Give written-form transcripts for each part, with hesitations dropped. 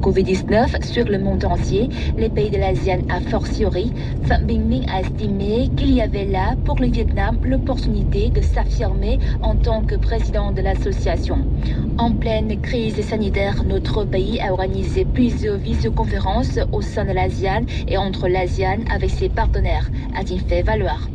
Covid-19 sur le monde entier, les pays de l'ASEAN a fortiori, Pham Binh Minh a estimé qu'il y avait là, pour le Vietnam, l'opportunité de s'affirmer en tant que président de l'association. En pleine crise sanitaire, notre pays a organisé plusieurs visioconférences au sein de l'ASEAN et entre l'ASEAN avec ses partenaires, a-t-il fait valoir.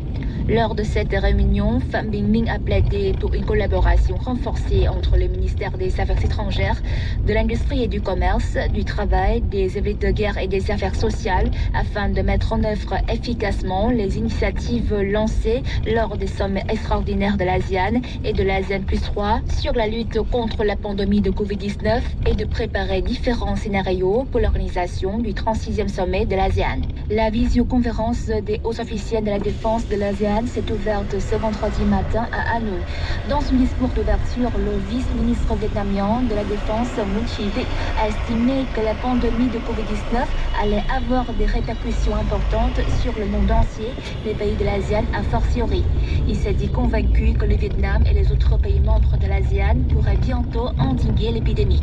Lors de cette réunion, Pham Binh Minh a plaidé pour une collaboration renforcée entre le ministère des Affaires étrangères, de l'Industrie et du Commerce, du Travail, des évites de guerre et des Affaires sociales afin de mettre en œuvre efficacement les initiatives lancées lors des sommets extraordinaires de l'ASEAN et de l'ASEAN plus 3 sur la lutte contre la pandémie de Covid-19 et de préparer différents scénarios pour l'organisation du 36e sommet de l'ASEAN. La visioconférence des hauts officiels de la défense de l'ASEAN s'est ouverte ce vendredi matin à Hanoï. Dans son discours d'ouverture, le vice-ministre vietnamien de la Défense, Nguyen Chi Vic, a estimé que la pandémie de Covid-19 allait avoir des répercussions importantes sur le monde entier, les pays de l'ASEAN a fortiori. Il s'est dit convaincu que le Vietnam et les autres pays membres de l'ASEAN pourraient bientôt endiguer l'épidémie.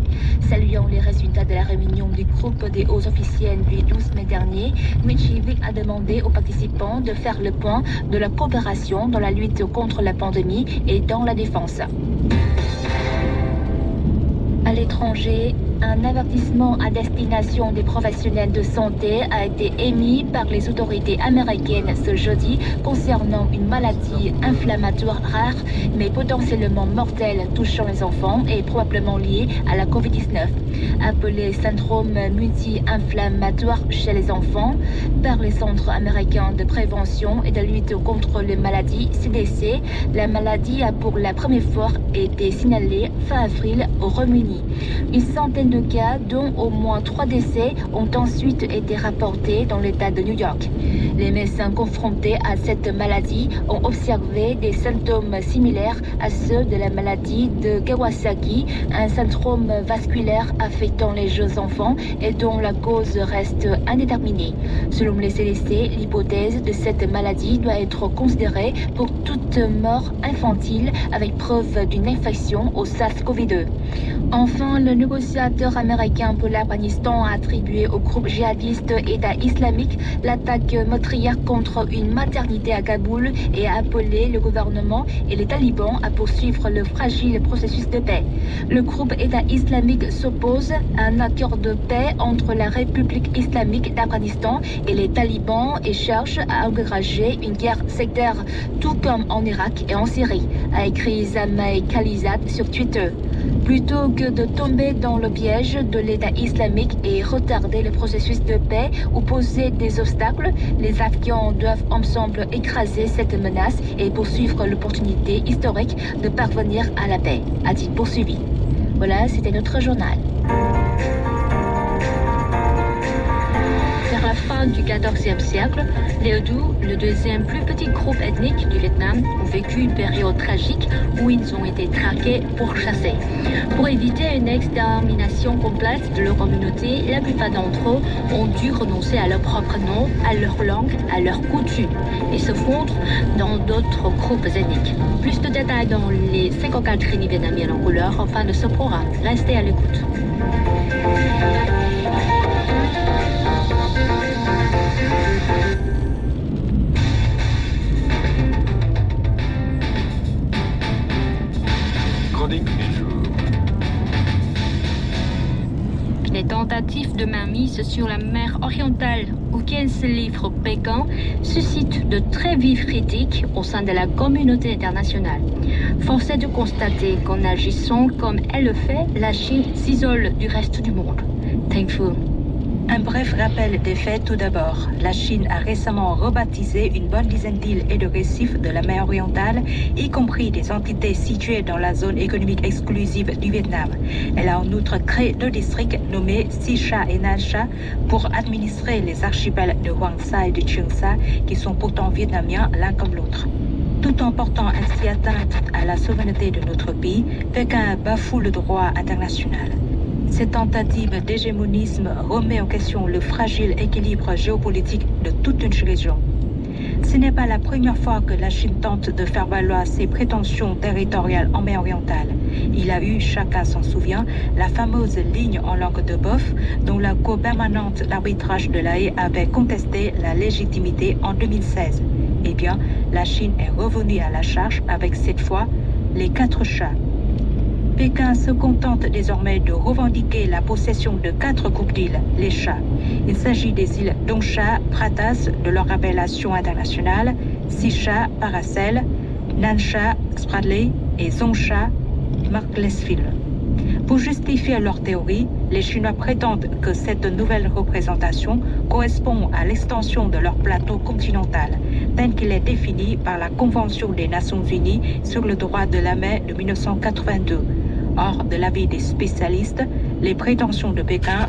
Saluant les résultats de la réunion du groupe des hauts officiels du 12 mai dernier, Nguyen Chi Vic a demandé aux participants de faire le point de la coopération dans la lutte contre la pandémie et dans la défense. À l'étranger, un avertissement à destination des professionnels de santé a été émis par les autorités américaines ce jeudi concernant une maladie inflammatoire rare mais potentiellement mortelle touchant les enfants et probablement liée à la Covid-19. Appelé syndrome multi-inflammatoire chez les enfants par les centres américains de prévention et de lutte contre les maladies CDC, la maladie a pour la première fois été signalée fin avril au Royaume-Uni. Une centaine de cas, dont au moins 3 décès, ont ensuite été rapportés dans l'État de New York. Les médecins confrontés à cette maladie ont observé des symptômes similaires à ceux de la maladie de Kawasaki, un syndrome vasculaire affectant les jeunes enfants et dont la cause reste indéterminée. Selon les CDC, l'hypothèse de cette maladie doit être considérée pour toute mort infantile avec preuve d'une infection au SARS-CoV-2. Enfin, le négociateur américain pour l'Afghanistan a attribué au groupe djihadiste État islamique l'attaque meurtrière contre une maternité à Kaboul et a appelé le gouvernement et les talibans à poursuivre le fragile processus de paix. Le groupe État islamique s'oppose à un accord de paix entre la République islamique d'Afghanistan et les talibans et cherche à encourager une guerre sectaire, tout comme en Irak et en Syrie, a écrit Zamay Khalilzad sur Twitter. Plutôt que de tomber dans le piège de l'État islamique et retarder le processus de paix ou poser des obstacles, les Afghans doivent ensemble écraser cette menace et poursuivre l'opportunité historique de parvenir à la paix, a-t-il poursuivi. Voilà, c'était notre journal. Vers la fin du XIVe siècle, les Hindous, le deuxième plus petit groupe ethnique du Vietnam, ont vécu une période tragique où ils ont été traqués, pourchassés. Pour éviter une extermination complète de leur communauté, la plupart d'entre eux ont dû renoncer à leur propre nom, à leur langue, à leurs coutumes et se fondre dans d'autres groupes ethniques. Plus de détails dans les 54 trainees vietnamiennes en couleur en fin de ce programme. Restez à l'écoute. Les tentatives de mainmise sur la mer orientale où 15 livres Pékin suscitent de très vives critiques au sein de la communauté internationale. Force est de constater qu'en agissant comme elle le fait, la Chine s'isole du reste du monde. Thanh Phương. Un bref rappel des faits tout d'abord. La Chine a récemment rebaptisé une bonne dizaine d'îles et de récifs de la mer orientale, y compris des entités situées dans la zone économique exclusive du Vietnam. Elle a en outre créé 2 districts nommés Si Sa et Nan Sa pour administrer les archipels de Hoàng Sa et de Trường Sa qui sont pourtant vietnamiens l'un comme l'autre. Tout en portant ainsi atteinte à la souveraineté de notre pays, Pékin bafoue le droit international. Cette tentative d'hégémonisme remet en question le fragile équilibre géopolitique de toute une région. Ce n'est pas la première fois que la Chine tente de faire valoir ses prétentions territoriales en mer orientale. Il y a eu, chacun s'en souvient, la fameuse ligne en langue de bœuf dont la Cour permanente d'arbitrage de La Haye avait contesté la légitimité en 2016. Eh bien, la Chine est revenue à la charge avec cette fois les 4 chats. Pékin se contente désormais de revendiquer la possession de 4 groupes d'îles, les chats. Il s'agit des îles Dongsha, Pratas de leur appellation internationale, Sisha, Paracel, Nansha, Spratly et Zongsha, Marklesville. Pour justifier leur théorie, les Chinois prétendent que cette nouvelle représentation correspond à l'extension de leur plateau continental, tel qu'il est défini par la Convention des Nations Unies sur le droit de la mer de 1982. Or, de l'avis des spécialistes, les prétentions de Pékin